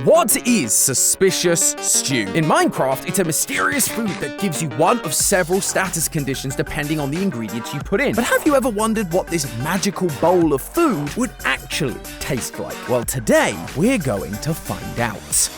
What is suspicious stew? In Minecraft, it's a mysterious food that gives you one of several status conditions depending on the ingredients you put in. But have you ever wondered what this magical bowl of food would actually taste like? Well, today, we're going to find out.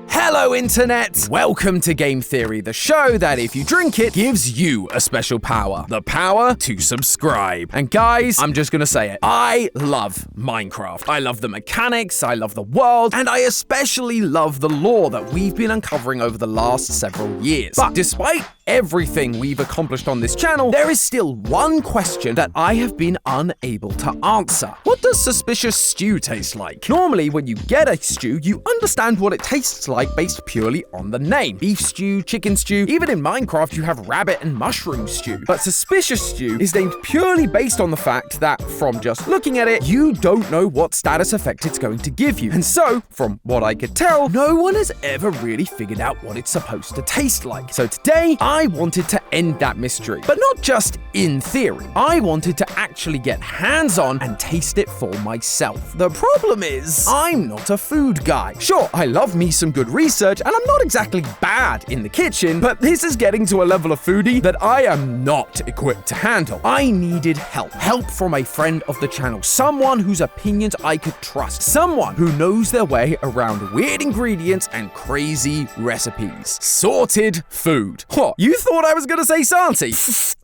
Hello, Internet! Welcome to Game Theory, the show that, if you drink it, gives you a special power. The power to subscribe. And guys, I'm just gonna say it. I love Minecraft. I love the mechanics, I love the world, and I especially love the lore that we've been uncovering over the last several years. But despite everything we've accomplished on this channel, there is still one question that I have been unable to answer. What does suspicious stew taste like? Normally, when you get a stew, you understand what it tastes like based purely on the name. Beef stew, chicken stew, even in Minecraft you have rabbit and mushroom stew. But suspicious stew is named purely based on the fact that, from just looking at it, you don't know what status effect it's going to give you. And so, from what I could tell, no one has ever really figured out what it's supposed to taste like. So today, I wanted to end that mystery. But not just in theory. I wanted to actually get hands-on and taste it for myself. The problem is, I'm not a food guy. Sure, I love me some good research, and I'm not exactly bad in the kitchen, but this is getting to a level of foodie that I am not equipped to handle. I needed help. Help from a friend of the channel. Someone whose opinions I could trust. Someone who knows their way around weird ingredients and crazy recipes. Sorted food. What? You thought I was gonna say Santi?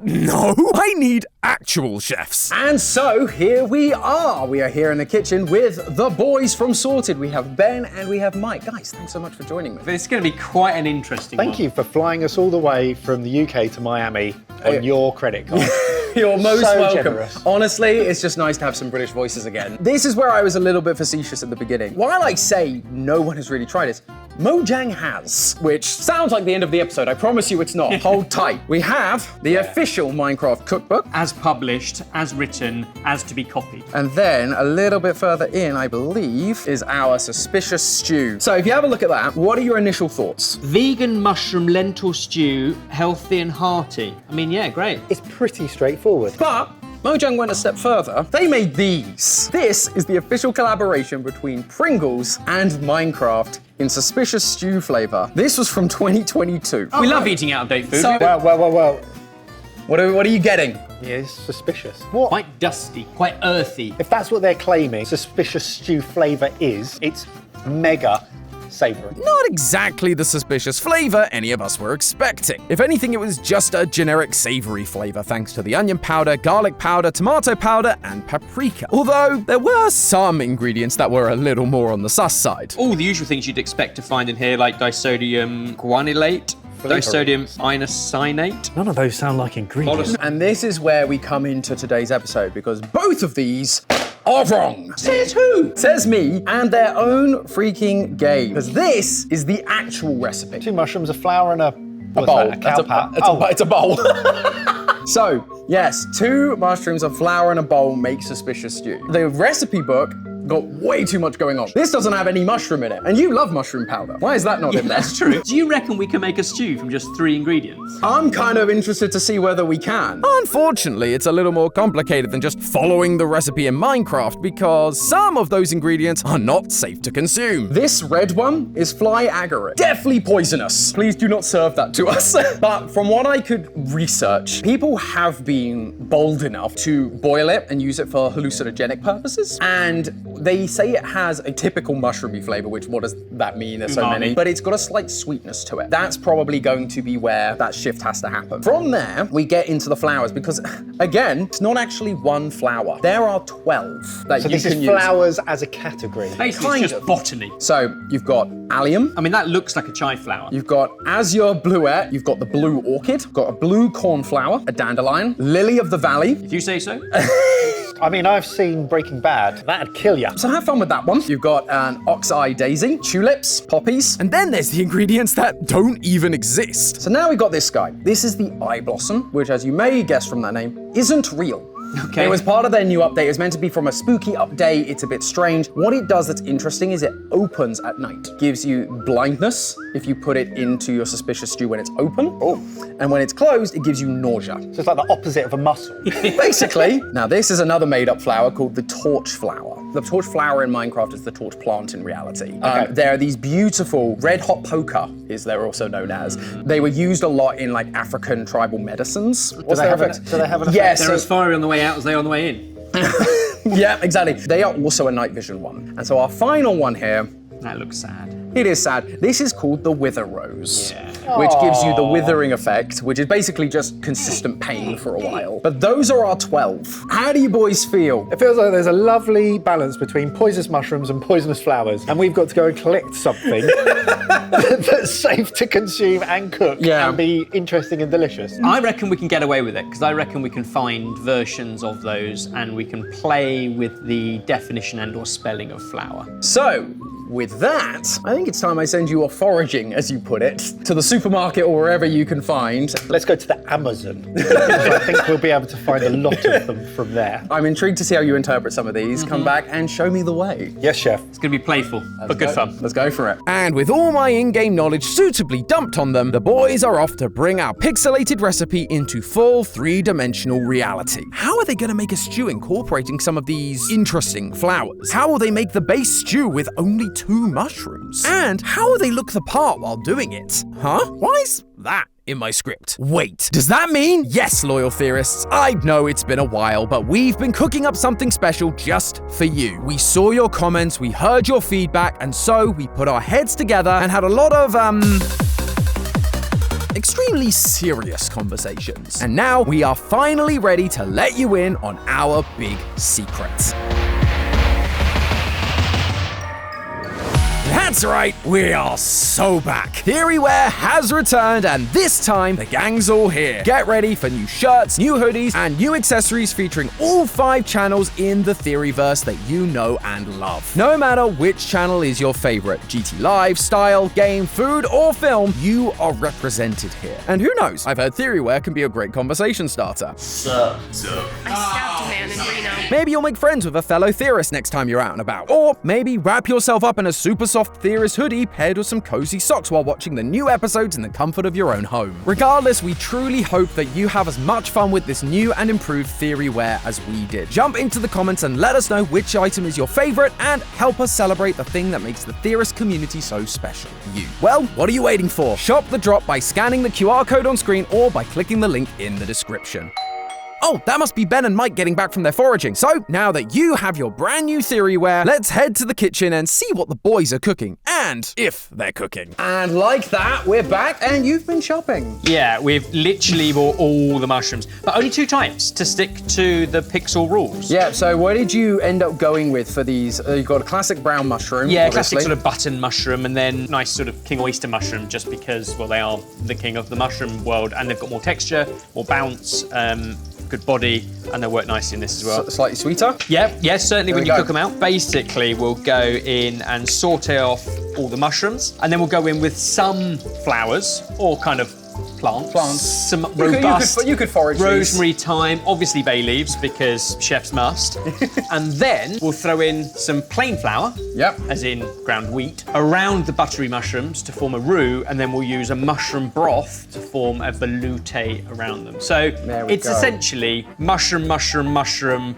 No, I need actual chefs. And so here we are. We are here in the kitchen with the boys from Sorted. We have Ben and we have Mike. Guys, thanks so much for joining me. It's going to be quite an interesting one. Thank you for flying us all the way from the UK to Miami on your credit card. You're most welcome. Generous. Honestly, it's just nice to have some British voices again. This is where I was a little bit facetious at the beginning. While I say no one has really tried this, Mojang has, which sounds like the end of the episode. I promise you it's not. Hold tight. We have the official Minecraft cookbook. As published, as written, as to be copied. And then a little bit further in, I believe, is our suspicious stew. So if you have a look at that, what are your initial thoughts? Vegan mushroom lentil stew, healthy and hearty. I mean, yeah, great. It's pretty straightforward. But Mojang went a step further. They made these. This is the official collaboration between Pringles and Minecraft in suspicious stew flavor. This was from 2022. We love eating out-of-date food. So- Well. What are you getting? Yeah, it's suspicious. What? Quite dusty, quite earthy. If that's what they're claiming suspicious stew flavour is, it's mega savoury. Not exactly the suspicious flavor any of us were expecting. If anything, it was just a generic savory flavor thanks to the onion powder, garlic powder, tomato powder, and paprika. Although there were some ingredients that were a little more on the sus side. All the usual things you'd expect to find in here, like disodium guanylate, disodium inositol. None of those sound like ingredients. And this is where we come into today's episode, because both of these are wrong. Says who? Says me, and their own freaking game. Because this is the actual recipe. 2 mushrooms, a flour, and a bowl. A cow pat. It's a bowl. So, yes, 2 mushrooms, a flour, and a bowl make suspicious stew. The recipe book got way too much going on. This doesn't have any mushroom in it, and you love mushroom powder. Why is that not in there? That's true. Do you reckon we can make a stew from just 3 ingredients? I'm kind of interested to see whether we can. Unfortunately, it's a little more complicated than just following the recipe in Minecraft, because some of those ingredients are not safe to consume. This red one is fly agaric. Definitely poisonous. Please do not serve that to us. But from what I could research, people have been bold enough to boil it and use it for hallucinogenic purposes. And they say it has a typical mushroomy flavor, which what does that mean? There's so many. But it's got a slight sweetness to it. That's probably going to be where that shift has to happen. From there, we get into the flours because, again, it's not actually 1 flour. There are 12 that So you this can is use. flowers as a category. Basically, it's just botany. So you've got allium. I mean, that looks like a chai flower. You've got azure bluette, you've got the blue orchid, you've got a blue cornflower, a dandelion, lily of the valley. If you say so. I mean, I've seen Breaking Bad. That'd kill you. So have fun with that one. You've got an ox-eye daisy, tulips, poppies, and then there's the ingredients that don't even exist. So now we've got this guy. This is the eye blossom, which, as you may guess from that name, isn't real. Okay. It was part of their new update. It was meant to be from a spooky update. It's a bit strange. What it does that's interesting is it opens at night. Gives you blindness if you put it into your suspicious stew when it's open. Oh. And when it's closed, it gives you nausea. So it's like the opposite of a mussel. Basically. Now this is another made up flower called the torch flower. the torch flower in Minecraft is the torch plant in reality. Okay. There are these beautiful red hot poker, is they're also known as. They were used a lot in like African tribal medicines. Do they have an effect? Yeah, They're as fiery on the way out as they are on the way in. yeah, exactly. They are also a night vision one. And so our final one here, That looks sad. it is sad. This is called the Wither Rose, which gives you the withering effect, which is basically just consistent pain for a while. But those are our 12. How do you boys feel? It feels like there's a lovely balance between poisonous mushrooms and poisonous flowers, and we've got to go and collect something that's safe to consume and cook and be interesting and delicious. I reckon we can get away with it, because I reckon we can find versions of those and we can play with the definition and or spelling of flower. So, with that, I think it's time I send you off foraging, as you put it, to the supermarket or wherever you can find. Let's go to the Amazon, because I think we'll be able to find a lot of them from there. I'm intrigued to see how you interpret some of these. Come back and show me the way. Yes, chef. It's going to be playful, but good fun. Let's go for it. And with all my in-game knowledge suitably dumped on them, the boys are off to bring our pixelated recipe into full 3-dimensional reality. How are they going to make a stew incorporating some of these interesting flowers? How will they make the base stew with only 2 mushrooms? And how will they look the part while doing it? Huh? Why is that in my script? Wait, does that mean? Yes, loyal theorists, I know it's been a while, but we've been cooking up something special just for you. We saw your comments, we heard your feedback, and so we put our heads together and had a lot of, extremely serious conversations. And now we are finally ready to let you in on our big secret. That's right, we are so back. Theorywear has returned, and this time the gang's all here. Get ready for new shirts, new hoodies, and new accessories featuring all 5 channels in the Theoryverse that you know and love. No matter which channel is your favorite, GT Live, style, game, food, or film, you are represented here. And who knows, I've heard Theorywear can be a great conversation starter. I stabbed a man in Reno. Maybe you'll make friends with a fellow theorist next time you're out and about. Or maybe wrap yourself up in a super soft theorist hoodie paired with some cozy socks while watching the new episodes in the comfort of your own home. Regardless, we truly hope that you have as much fun with this new and improved Theorywear as we did. Jump into the comments and let us know which item is your favorite and help us celebrate the thing that makes the theorist community so special. You. Well, what are you waiting for? Shop the drop by scanning the QR code on screen or by clicking the link in the description. Oh, that must be Ben and Mike getting back from their foraging. So, now that you have your brand new Theorywear, let's head to the kitchen and see what the boys are cooking, and if they're cooking. And like that, we're back, and you've been shopping. Yeah, we've literally bought all the mushrooms, but only 2 types to stick to the pixel rules. Yeah, so what did you end up going with for these? You've got a classic brown mushroom, Yeah, obviously. classic sort of button mushroom, and then nice sort of king oyster mushroom, just because, well, they are the king of the mushroom world, and they've got more texture, more bounce, good body, and they work nicely in this as well. Slightly sweeter? Yeah, yes, certainly when you go. cook them out. Basically, we'll go in and saute off all the mushrooms, and then we'll go in with some flowers, or kind of plants. Some robust You could forage these. rosemary, thyme, obviously bay leaves, because chefs must. And then we'll throw in some plain flour, Yep. as in ground wheat, around the buttery mushrooms to form a roux, and then we'll use a mushroom broth to form a velouté around them. So There we it's go. essentially mushroom,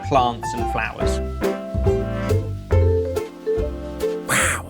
plants and flowers.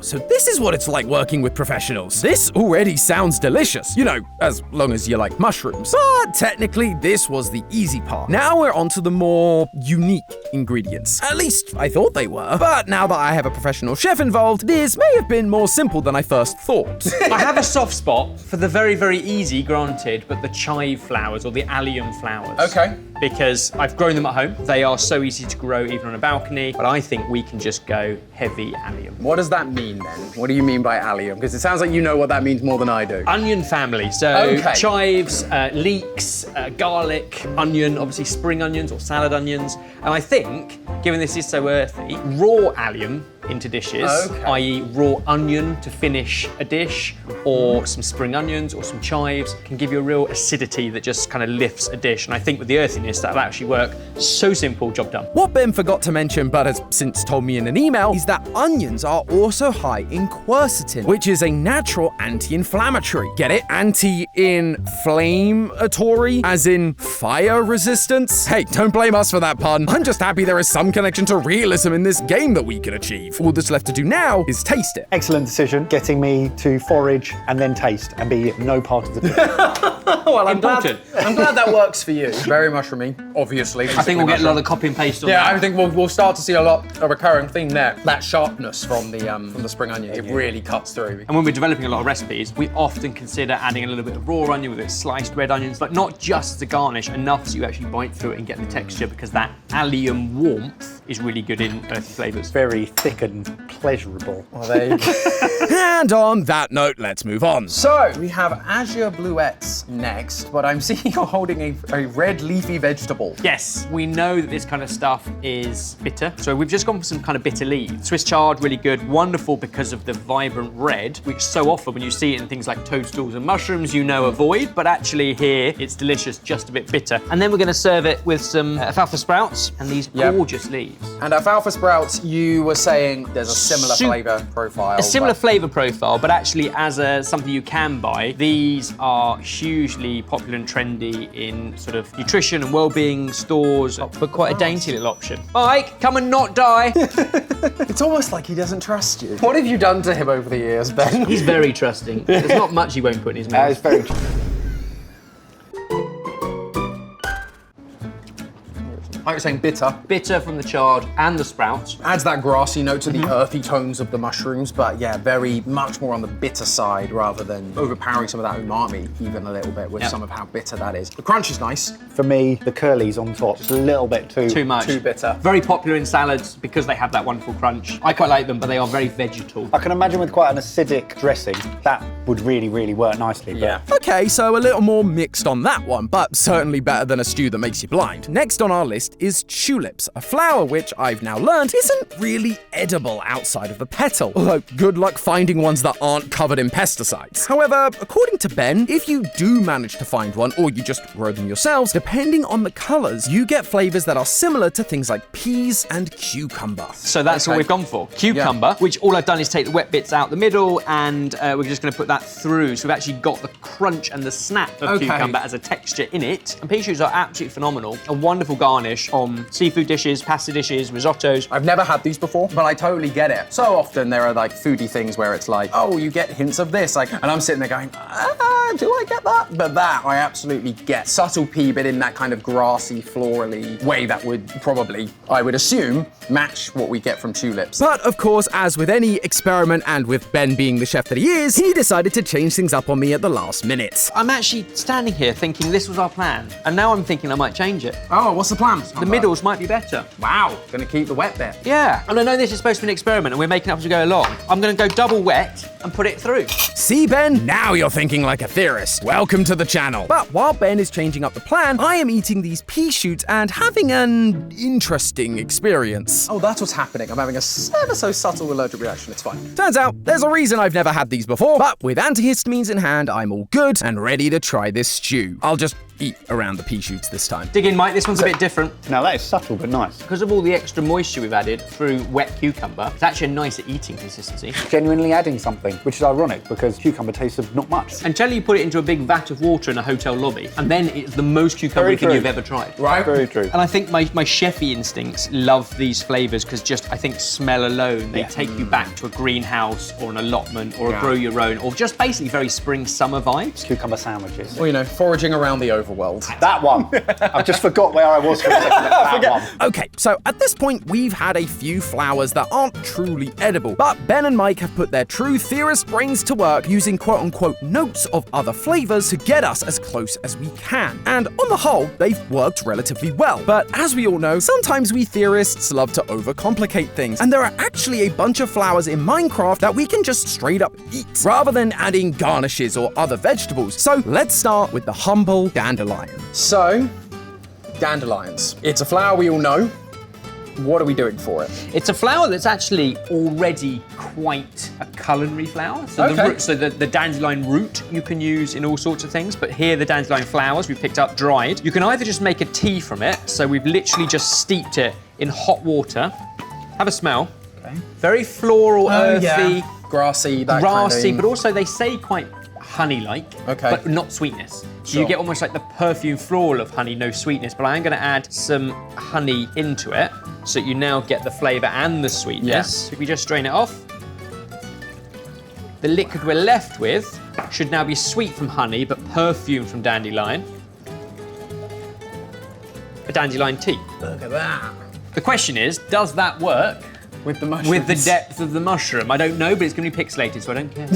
So this is what it's like working with professionals. This already sounds delicious, you know, as long as you like mushrooms. But technically, this was the easy part. Now we're on to the more unique ingredients. At least I thought they were. But now that I have a professional chef involved, this may have been more simple than I first thought. I have a soft spot for the very, very easy, granted, but the chive flowers or the allium flowers. Okay. Because I've grown them at home. They are so easy to grow even on a balcony, but I think we can just go heavy allium. What does that mean then? What do you mean by allium? Because it sounds like you know what that means more than I do. Onion family, so Okay. chives, leeks, garlic, onion, obviously spring onions or salad onions. And I think, given this is so earthy, raw allium into dishes, Okay. i.e. raw onion to finish a dish, or some spring onions or some chives, can give you a real acidity that just kind of lifts a dish. And I think with the earthiness, that'll actually work. So simple, job done. What Ben forgot to mention, but has since told me in an email, is that onions are also high in quercetin, which is a natural anti-inflammatory. Get it? Anti-inflammatory, as in fire resistance? Hey, don't blame us for that pun. I'm just happy there is some connection to realism in this game that we can achieve. All that's left to do now is taste it. Excellent decision, getting me to forage and then taste and be no part of the cooking. Well, I'm Important. glad that works for you. Very mushroomy, obviously. I think we'll get a lot of copy and paste on Yeah, that. I think we'll start to see a recurring theme there. That sharpness from the spring onion, it really cuts through. And when we're developing a lot of recipes, we often consider adding a little bit of raw onion with its sliced red onions, but not just as a garnish, enough so you actually bite through it and get the texture, because that allium warmth is really good in earthy flavours. Very thick and pleasurable. Well, there you go. And on that note, let's move on. So, we have azure bluettes next, but I'm seeing you're holding a red leafy vegetable. Yes, we know that this kind of stuff is bitter, so we've just gone for some kind of bitter leaves. Swiss chard, really good, wonderful because of the vibrant red, which so often when you see it in things like toadstools and mushrooms, you know avoid, but actually here it's delicious, just a bit bitter. And then we're going to serve it with some alfalfa sprouts and these gorgeous leaves. And alfalfa sprouts, you were saying there's a similar flavour profile. A similar flavour profile, but actually as something you can buy. These are hugely popular and trendy in sort of nutrition and well-being stores, but quite a dainty little option. Mike, come and not die. It's almost like he doesn't trust you. What have you done to him over the years, Ben? He's very trusting. There's not much he won't put in his mouth. It's very Like you're saying, bitter. Bitter from the chard and the sprouts. Adds that grassy note to the earthy tones of the mushrooms, but yeah, very much more on the bitter side rather than overpowering some of that umami even a little bit with some of how bitter that is. The crunch is nice. For me, the curlies on top, just a little bit Too much. Too bitter. Very popular in salads because they have that wonderful crunch. I quite like them, but they are very vegetal. I can imagine with quite an acidic dressing, that would really, really work nicely. But Okay, so a little more mixed on that one, but certainly better than a stew that makes you blind. Next on our list is tulips, a flower which I've now learned isn't really edible outside of the petal, although good luck finding ones that aren't covered in pesticides. However, according to Ben, if you do manage to find one, or you just grow them yourselves, depending on the colours, you get flavours that are similar to things like peas and cucumber. So that's what we've gone for. Cucumber, which all I've done is take the wet bits out the middle, and we're just going to put that through. So we've actually got the crunch and the snap of cucumber as a texture in it. And pea shoots are absolutely phenomenal. A wonderful garnish on seafood dishes, pasta dishes, risottos. I've never had these before, but I totally get it. So often there are like foodie things where it's like, oh, you get hints of this, like, and I'm sitting there going, do I get that? But that I absolutely get. Subtle pea, but in that kind of grassy, florally way that would probably, I would assume, match what we get from tulips. But of course, as with any experiment, and with Ben being the chef that he is, he decided to change things up on me at the last minute. I'm actually standing here thinking this was our plan, and now I'm thinking I might change it. Oh, what's the plan? The middles might be better. Wow, gonna keep the wet bit. Yeah, and I know this is supposed to be an experiment and we're making it up as we go along. I'm gonna go double wet and put it through. See, Ben? Now you're thinking like a theorist. Welcome to the channel. But while Ben is changing up the plan, I am eating these pea shoots and having an interesting experience. Oh, that's what's happening. I'm having a ever so subtle allergic reaction. It's fine. Turns out, there's a reason I've never had these before, but with antihistamines in hand, I'm all good and ready to try this stew. I'll just eat around the pea shoots this time. Dig in, Mike, this one's a bit different. Now that is subtle but nice. Because of all the extra moisture we've added through wet cucumber, it's actually a nicer eating consistency. Genuinely adding something, which is ironic because cucumber tastes of not much. Until you put it into a big vat of water in a hotel lobby, and then it's the most cucumber thing you've ever tried. Right? Very true. And I think my chefy instincts love these flavours because just, I think, smell alone, they take you back to a greenhouse or an allotment or a grow your own, or just basically very spring summer vibes. Cucumber sandwiches. Well, you know, foraging around the overworld. That one. I just forgot where I was for a second. That one. Okay, so at this point, we've had a few flowers that aren't truly edible, but Ben and Mike have put their true theorist brains to work using quote-unquote notes of other flavors to get us as close as we can. And on the whole, they've worked relatively well. But as we all know, sometimes we theorists love to overcomplicate things, and there are actually a bunch of flowers in Minecraft that we can just straight up eat, rather than adding garnishes or other vegetables. So let's start with the humble dandelion. So, dandelions. It's a flower we all know. What are we doing for it? It's a flower that's actually already quite a culinary flower. So, the dandelion root you can use in all sorts of things, but here the dandelion flowers we picked up dried. You can either just make a tea from it, so we've literally just steeped it in hot water. Have a smell. Okay. Very floral, earthy. Yeah. Grassy, but also they say quite honey-like, but not sweetness. So you get almost like the perfume floral of honey, no sweetness, but I am going to add some honey into it so that you now get the flavour and the sweetness. Yeah. So if we just strain it off, the liquid we're left with should now be sweet from honey, but perfume from dandelion. A dandelion tea. Look at that. The question is, does that work with the mushrooms? With the depth of the mushroom? I don't know, but it's going to be pixelated, so I don't care.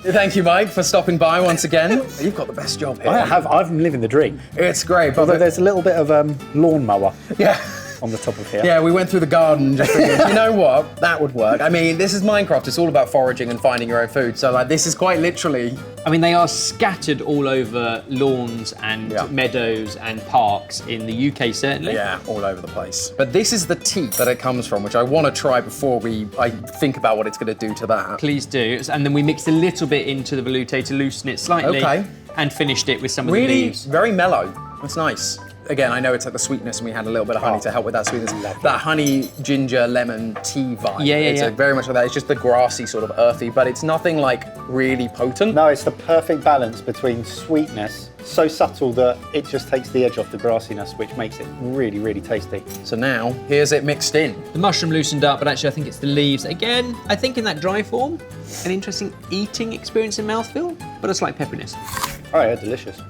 Thank you, Mike, for stopping by once again. You've got the best job here. I'm living the dream. It's great. Although there's a little bit of lawnmower. Yeah. On the top of here. Yeah, we went through the garden just thinking, you know what, that would work. I mean, this is Minecraft, it's all about foraging and finding your own food, so like this is quite literally... I mean, they are scattered all over lawns and meadows and parks in the UK, certainly. Yeah, all over the place. But this is the tea that it comes from, which I want to try before I think about what it's going to do to that. Please do. And then we mixed a little bit into the velouté to loosen it slightly. Okay. And finished it with some of the leaves. Really, very mellow. That's nice. Again, I know it's like the sweetness, and we had a little bit of honey to help with that sweetness. That honey, ginger, lemon tea vibe. It's like very much like that. It's just the grassy sort of earthy, but it's nothing like really potent. No, it's the perfect balance between sweetness, so subtle that it just takes the edge off the grassiness, which makes it really, really tasty. So now, here's it mixed in. The mushroom loosened up, but actually I think it's the leaves. Again, I think in that dry form, an interesting eating experience in mouthfeel, but a slight pepperiness. Oh yeah, delicious.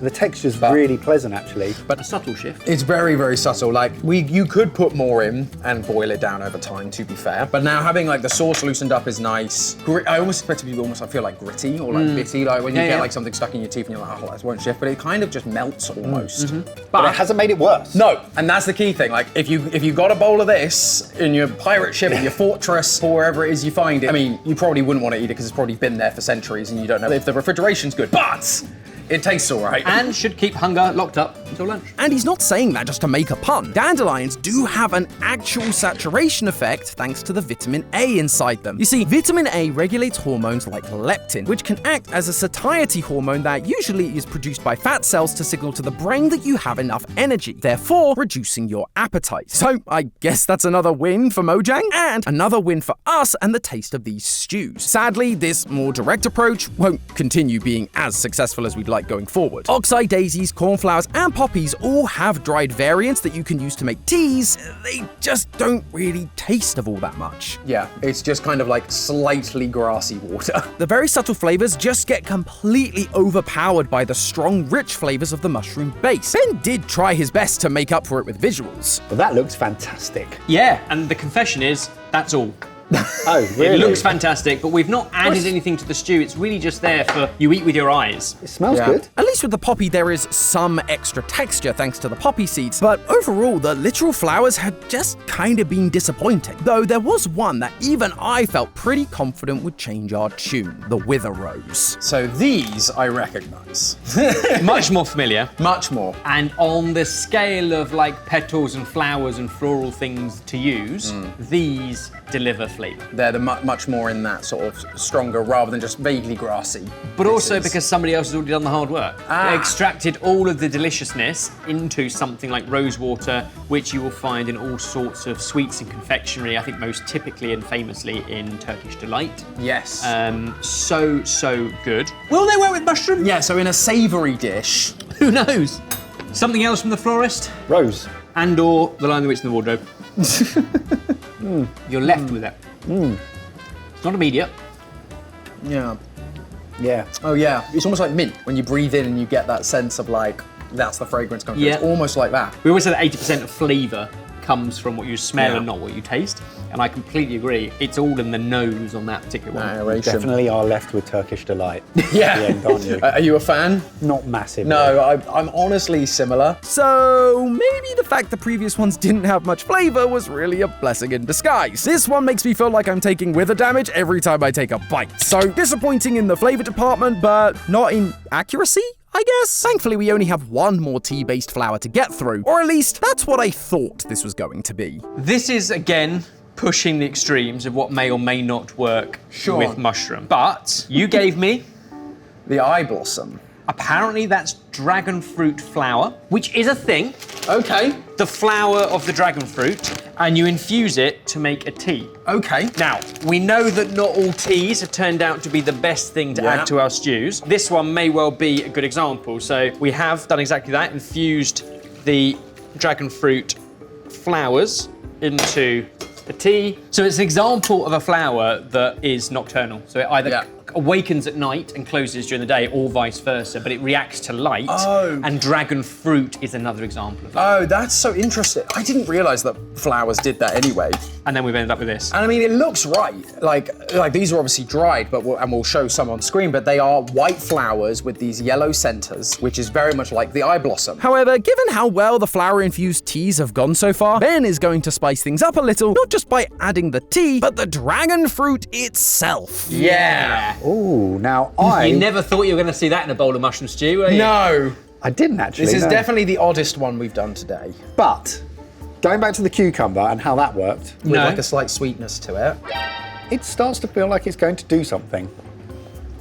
The texture's really pleasant, actually. But a subtle shift. It's very, very subtle. Like, you could put more in and boil it down over time, to be fair. But now having, like, the sauce loosened up is nice. I almost expect it to be almost, I feel like gritty or, like, bitty. Like, when you get, like, something stuck in your teeth and you're like, oh, that won't shift. But it kind of just melts almost. But it hasn't made it worse. No, and that's the key thing. Like, if you got a bowl of this in your pirate ship, in your fortress, or wherever it is you find it, I mean, you probably wouldn't want to eat it because it's probably been there for centuries and you don't know if the refrigeration's good. But it tastes all right. And should keep hunger locked up until lunch. And he's not saying that just to make a pun. Dandelions do have an actual saturation effect thanks to the vitamin A inside them. You see, vitamin A regulates hormones like leptin, which can act as a satiety hormone that usually is produced by fat cells to signal to the brain that you have enough energy, therefore reducing your appetite. So I guess that's another win for Mojang and another win for us and the taste of these stews. Sadly, this more direct approach won't continue being as successful as we'd like going forward. Oxeye daisies, cornflowers, and poppies all have dried variants that you can use to make teas. They just don't really taste of all that much. Yeah, it's just kind of like slightly grassy water. The very subtle flavors just get completely overpowered by the strong, rich flavors of the mushroom base. Ben did try his best to make up for it with visuals. Well, that looks fantastic. Yeah, and the confession is, that's all. Oh, really? It looks fantastic, but we've not added anything to the stew. It's really just there for you eat with your eyes. It smells good. At least with the poppy, there is some extra texture thanks to the poppy seeds, but overall, the literal flowers had just kind of been disappointing. Though there was one that even I felt pretty confident would change our tune, the wither rose. So these I recognize. Much more familiar. Much more. And on the scale of like petals and flowers and floral things to use, these deliver flavor. They're much more in that sort of stronger rather than just vaguely grassy. But also because somebody else has already done the hard work. They extracted all of the deliciousness into something like rosewater, which you will find in all sorts of sweets and confectionery, I think most typically and famously in Turkish Delight. Yes. So good. Will they work with mushroom? Yeah, so in a savoury dish. Who knows? Something else from the florist? Rose. And/or the Lion, the Witch, and the Wardrobe. You're left with it. It's not immediate. Yeah. Yeah. Oh yeah, it's almost like mint when you breathe in and you get that sense of like, that's the fragrance coming through. It's almost like that. We always say that 80% of flavour comes from what you smell and not what you taste. And I completely agree. It's all in the nose on that particular one. You definitely are left with Turkish Delight. Yeah. At the end, aren't you? Are you a fan? Not massive. No, I'm honestly similar. So maybe the fact the previous ones didn't have much flavour was really a blessing in disguise. This one makes me feel like I'm taking wither damage every time I take a bite. So disappointing in the flavour department, but not in accuracy, I guess. Thankfully, we only have one more tea-based flower to get through, or at least that's what I thought this was going to be. This is, again, pushing the extremes of what may or may not work with mushroom. But you gave me... The eye blossom. Apparently that's dragon fruit flower, which is a thing. Okay. The flower of the dragon fruit, and you infuse it to make a tea. Okay. Now, we know that not all teas have turned out to be the best thing to add to our stews. This one may well be a good example. So we have done exactly that, infused the dragon fruit flowers into the tea. So it's an example of a flower that is nocturnal. So it either awakens at night and closes during the day, or vice versa, but it reacts to light. Oh. And dragon fruit is another example of that. Oh, that's so interesting. I didn't realise that flowers did that anyway. And then we've ended up with this. And I mean, it looks right. Like these are obviously dried, but we'll show some on screen, but they are white flowers with these yellow centres, which is very much like the eye blossom. However, given how well the flower-infused teas have gone so far, Ben is going to spice things up a little, not just by adding the tea, but the dragon fruit itself. Yeah. Ooh, now You never thought you were going to see that in a bowl of mushroom stew, were you? No. I didn't actually. This is definitely the oddest one we've done today. But going back to the cucumber and how that worked, With like a slight sweetness to it. it starts to feel like it's going to do something,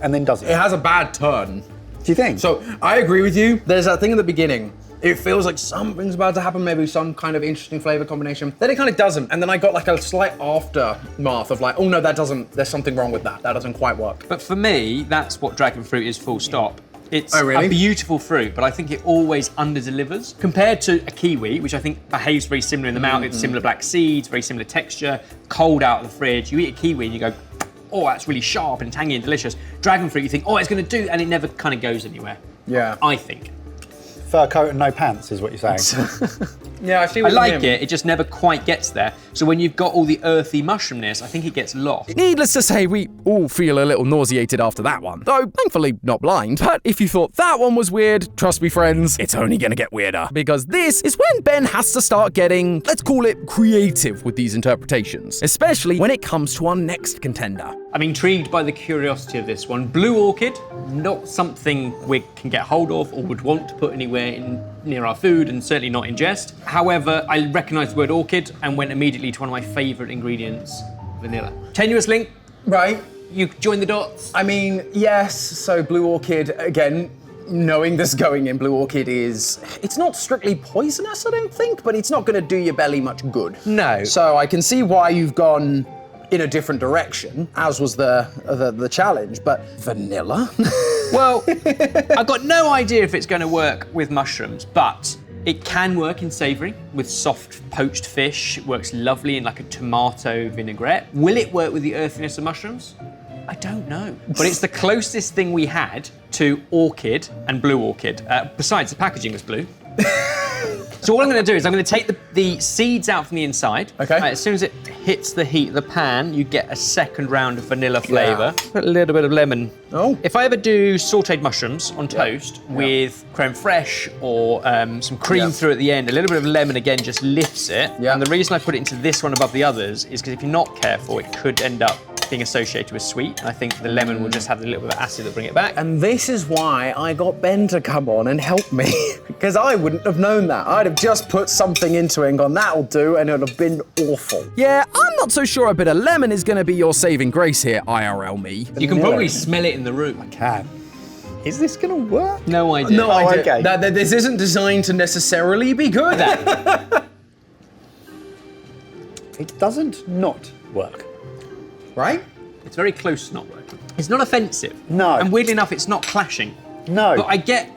and then doesn't. It has a bad turn. Do you think? So I agree with you. There's that thing at the beginning. It feels like something's about to happen, maybe some kind of interesting flavor combination. Then it kind of doesn't. And then I got like a slight aftermath of like, oh no, there's something wrong with that. That doesn't quite work. But for me, that's what dragon fruit is, full stop. It's Oh, really? a beautiful fruit, but I think it always under-delivers. Compared to a kiwi, which I think behaves very similar in the mouth. It's similar black seeds, very similar texture, cold out of the fridge. You eat a kiwi and you go, oh, that's really sharp and tangy and delicious. Dragon fruit, you think, oh, it's going to do, and it never kind of goes anywhere. Yeah. I think. Fur coat and no pants is what you're saying. Yeah, I see I what you like mean. it just never quite gets there. So when you've got all the earthy mushroomness, I think it gets lost. Needless to say, we all feel a little nauseated after that one. Though, thankfully, not blind. But if you thought that one was weird, trust me, friends, it's only gonna get weirder. Because this is when Ben has to start getting, let's call it, creative with these interpretations. Especially when it comes to our next contender. I'm intrigued by the curiosity of this one. Blue orchid, not something we can get hold of or would want to put anywhere near our food, and certainly not ingest. However, I recognised the word orchid and went immediately to one of my favourite ingredients, vanilla. Tenuous link. Right. You join the dots. I mean, yes, so blue orchid, again, knowing this going in, blue orchid it's not strictly poisonous, I don't think, but it's not gonna do your belly much good. No. So I can see why you've gone in a different direction, as was the challenge, but vanilla? Well, I've got no idea if it's going to work with mushrooms, but it can work in savoury with soft poached fish. It works lovely in like a tomato vinaigrette. Will it work with the earthiness of mushrooms? I don't know. But it's the closest thing we had to orchid and blue orchid. Besides, the packaging was blue. So all I'm going to do is I'm going to take the seeds out from the inside. Okay. As soon as it hits the heat of the pan, you get a second round of vanilla flavour. Put a little bit of lemon. Oh. If I ever do sautéed mushrooms on toast with creme fraiche or some cream through at the end, a little bit of lemon again just lifts it. Yeah. And the reason I put it into this one above the others is because if you're not careful, it could end up being associated with sweet. I think the lemon will just have a little bit of acid that bring it back. And this is why I got Ben to come on and help me, because I wouldn't have known that. I'd have just put something into it and gone, that'll do, and it would have been awful. Yeah, I'm not so sure a bit of lemon is gonna be your saving grace here, IRL me. You can probably smell it in the room. Can. Is this gonna work? No idea. No idea. okay. That this isn't designed to necessarily be good. It doesn't not work. Right? It's very close to not working. It's not offensive. No. And weirdly enough, it's not clashing. No. But I get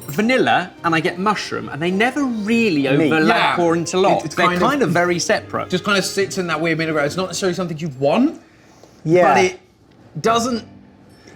vanilla and I get mushroom, and they never really overlap Yeah. or interlock. It's They're kind of very separate. Just kind of sits in that weird middle ground. It's not necessarily something you want, Yeah. but it doesn't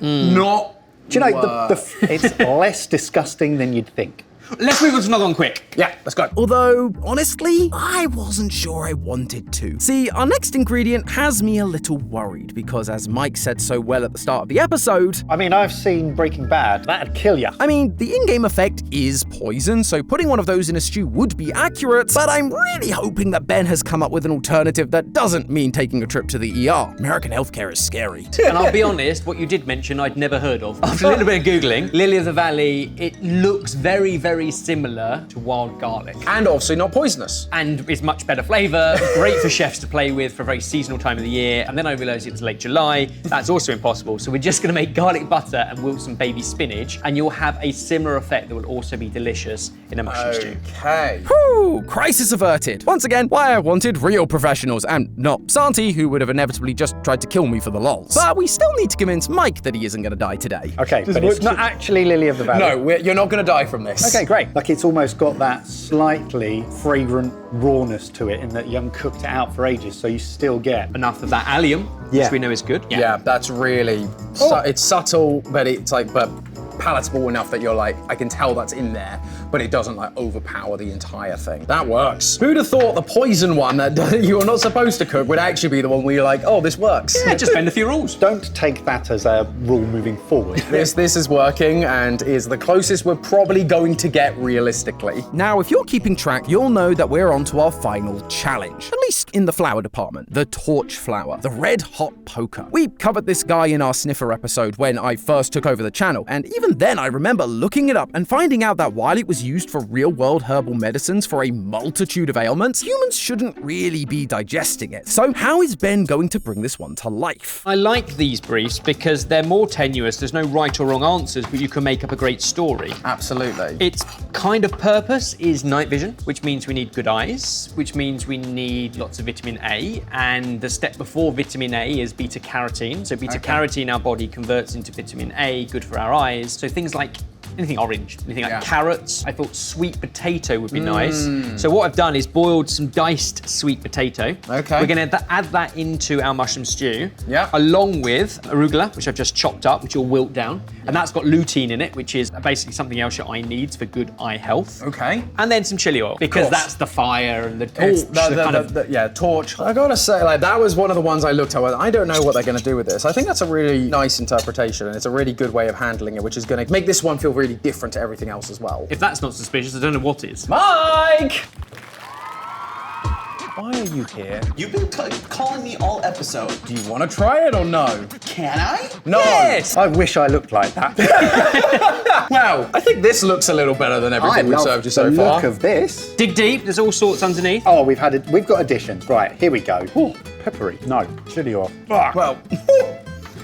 not Do you know, work. it's less disgusting than you'd think. Let's move on to another one quick. Yeah, let's go. Although, honestly, I wasn't sure I wanted to. See, our next ingredient has me a little worried because, as Mike said so well at the start of the episode, I mean, I've seen Breaking Bad. That'd kill ya. I mean, the in-game effect is poison, so putting one of those in a stew would be accurate, but I'm really hoping that Ben has come up with an alternative that doesn't mean taking a trip to the ER. American healthcare is scary. And I'll be honest, what you did mention I'd never heard of. After a little bit of Googling, Lily of the Valley, it looks very, very similar to wild garlic. And obviously not poisonous. And is much better flavour, great for chefs to play with for a very seasonal time of the year. And then I realised it was late July. That's also impossible. So we're just going to make garlic butter and wilt some baby spinach, and you'll have a similar effect that will also be delicious in a mushroom stew. Okay. Whew, crisis averted. Once again, why I wanted real professionals and not Santi, who would have inevitably just tried to kill me for the lols. But we still need to convince Mike that he isn't going to die today. Okay, but it's not actually Lily of the Valley. No, you're not going to die from this. Okay, great. Like, it's almost got that slightly fragrant rawness to it in that you haven't cooked it out for ages, so you still get Enough of that allium, which we know is good. Yeah, that's really, it's subtle, but it's like, but palatable enough that you're like, I can tell that's in there, but it doesn't like overpower the entire thing. That works. Who'd have thought the poison one that you're not supposed to cook would actually be the one where you're like, oh, this works. Yeah, just bend a few rules. Don't take that as a rule moving forward. This is working and is the closest we're probably going to get realistically. Now, if you're keeping track, you'll know that we're on to our final challenge, at least in the flower department, the torch flower, the red hot poker. We covered this guy in our sniffer episode when I first took over the channel, and even then I remember looking it up and finding out that while it was used for real-world herbal medicines for a multitude of ailments, humans shouldn't really be digesting it. So how is Ben going to bring this one to life? I like these briefs because they're more tenuous. There's no right or wrong answers, but you can make up a great story. Absolutely. Its kind of purpose is night vision, which means we need good eyes, which means we need lots of vitamin A, and the step before vitamin A is beta carotene. So beta carotene our body converts into vitamin A, good for our eyes. So things like anything orange, anything like carrots. I thought sweet potato would be nice. So what I've done is boiled some diced sweet potato. Okay. We're gonna add that into our mushroom stew. Yeah. Along with arugula, which I've just chopped up, which will wilt down. And that's got lutein in it, which is basically something else your eye needs for good eye health. Okay. And then some chili oil, because that's the fire and the torch. Torch. I gotta say, like, that was one of the ones I looked at. I don't know what they're gonna do with this. I think that's a really nice interpretation, and it's a really good way of handling it, which is gonna make this one feel really different to everything else as well. If that's not suspicious, I don't know what is. Mike! Why are you here? You've been calling me all episode. Do you want to try it or no? Can I? No! Yes! I wish I looked like that. Well, I think this looks a little better than everything we've served you so the far. look of this. Dig deep, there's all sorts underneath. Oh, we've got additions. Right, here we go. Ooh, peppery. No, chili oil. Well,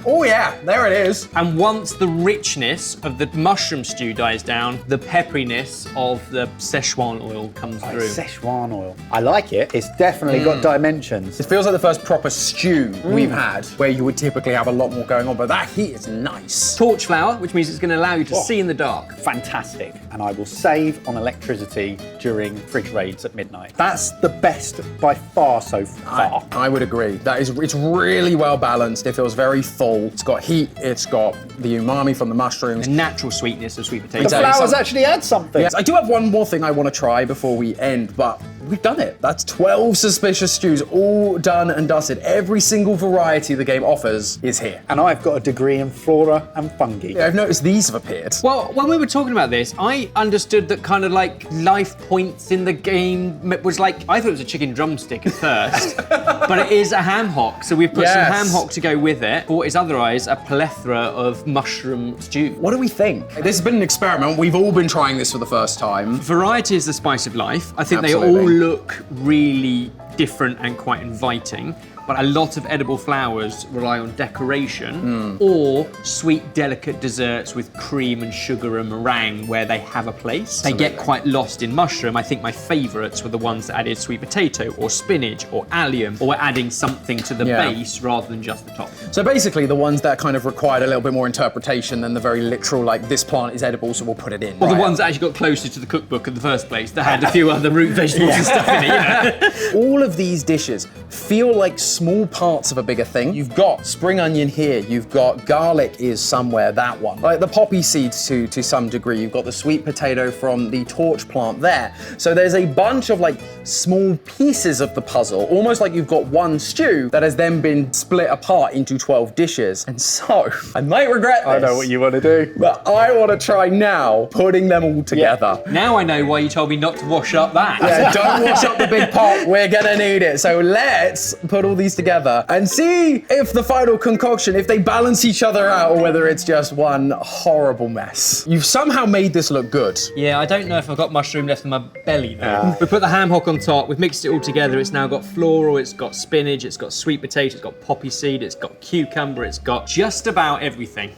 oh yeah, there it is. And once the richness of the mushroom stew dies down, the pepperiness of the Szechuan oil comes through. Szechuan oil. I like it. It's definitely got dimensions. It feels like the first proper stew we've had, where you would typically have a lot more going on, but that heat is nice. Torch flower, which means it's going to allow you to see in the dark. Fantastic. And I will save on electricity during fridge raids at midnight. That's the best by far so far. I would agree. It's really well balanced. It feels very full. It's got heat. It's got the umami from the mushrooms. The natural sweetness of sweet potato. The flowers actually add something. Yes, I do have one more thing I want to try before we end, but we've done it. That's 12 suspicious stews, all done and dusted. Every single variety the game offers is here. And I've got a degree in flora and fungi. Yeah, I've noticed these have appeared. Well, when we were talking about this, I understood that kind of like life points in the game was like, I thought it was a chicken drumstick at first, but it is a ham hock. So we've put some ham hock to go with it. For what is otherwise a plethora of mushroom stew. What do we think? This has been an experiment. We've all been trying this for the first time. Variety is the spice of life. I think they all look really different and quite inviting. But a lot of edible flowers rely on decoration or sweet, delicate desserts with cream and sugar and meringue where they have a place. They get quite lost in mushroom. I think my favourites were the ones that added sweet potato or spinach or allium, or were adding something to the base rather than just the top. So basically the ones that kind of required a little bit more interpretation than the very literal, like, this plant is edible, so we'll put it in. Well, the ones that actually got closer to the cookbook in the first place, that had a few other root vegetables and stuff in it, All of these dishes feel like small parts of a bigger thing. You've got spring onion here. You've got garlic is somewhere, that one. Like the poppy seeds to some degree. You've got the sweet potato from the torch plant there. So there's a bunch of like small pieces of the puzzle, almost like you've got one stew that has then been split apart into 12 dishes. And so, I might regret this. I know what you want to do. But I want to try now putting them all together. Now I know why you told me not to wash up that. Yeah, don't wash up the big pot. We're gonna need it. So let's put all these together and see if the final concoction, if they balance each other out or whether it's just one horrible mess. You've somehow made this look good. Yeah, I don't know if I've got mushroom left in my belly though. We put the ham hock on top, we've mixed it all together. It's now got floral, it's got spinach, it's got sweet potato, it's got poppy seed, it's got cucumber, it's got just about everything.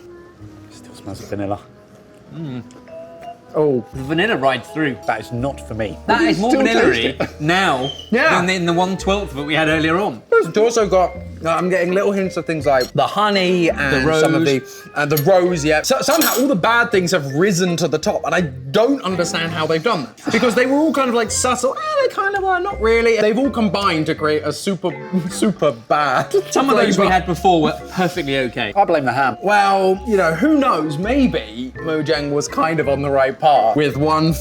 Still smells of vanilla. Oh, The vanilla ride through. That is not for me. That is more Still vanilla-y taste now than in the 1/12 that we had earlier on. it's also got, I'm getting little hints of things like the honey and rose. some of the rose, yeah. So somehow all the bad things have risen to the top and I don't understand how they've done that. Because they were all kind of like subtle, they kind of are, not really. They've all combined to create a super bad Some of those we flavour. had before were perfectly okay. I blame the ham. Well, you know, who knows? Maybe Mojang was kind of on the right path with one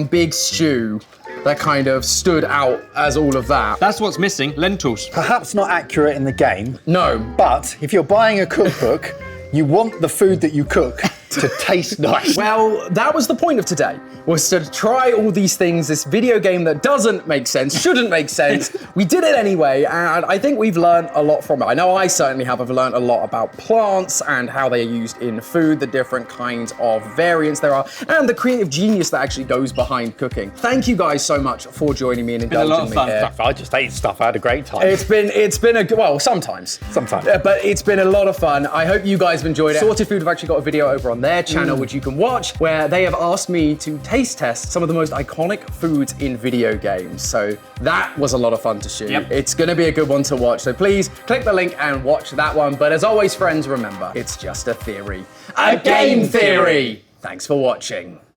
big stew that kind of stood out as all of that. That's what's missing, lentils. Perhaps not accurate in the game, No. but if you're buying a cookbook, you want the food that you cook to taste nice. Well, that was the point of today, was to try all these things, this video game that doesn't make sense, shouldn't make sense. We did it anyway, and I think we've learned a lot from it. I know I certainly have. I've learned a lot about plants and how they are used in food, the different kinds of variants there are, and the creative genius that actually goes behind cooking. Thank you guys so much for joining me and Been a lot indulging of me fun. here. I just ate stuff. I had a great time. It's been a, well, sometimes. Sometimes. But it's been a lot of fun. I hope you guys have enjoyed it. Sorted Food have actually got a video over on their channel, which you can watch, where they have asked me to taste test some of the most iconic foods in video games. So that was a lot of fun to shoot. Yep. It's gonna be a good one to watch. So please click the link and watch that one. But as always, friends, remember, it's just a theory. A game theory! Thanks for watching.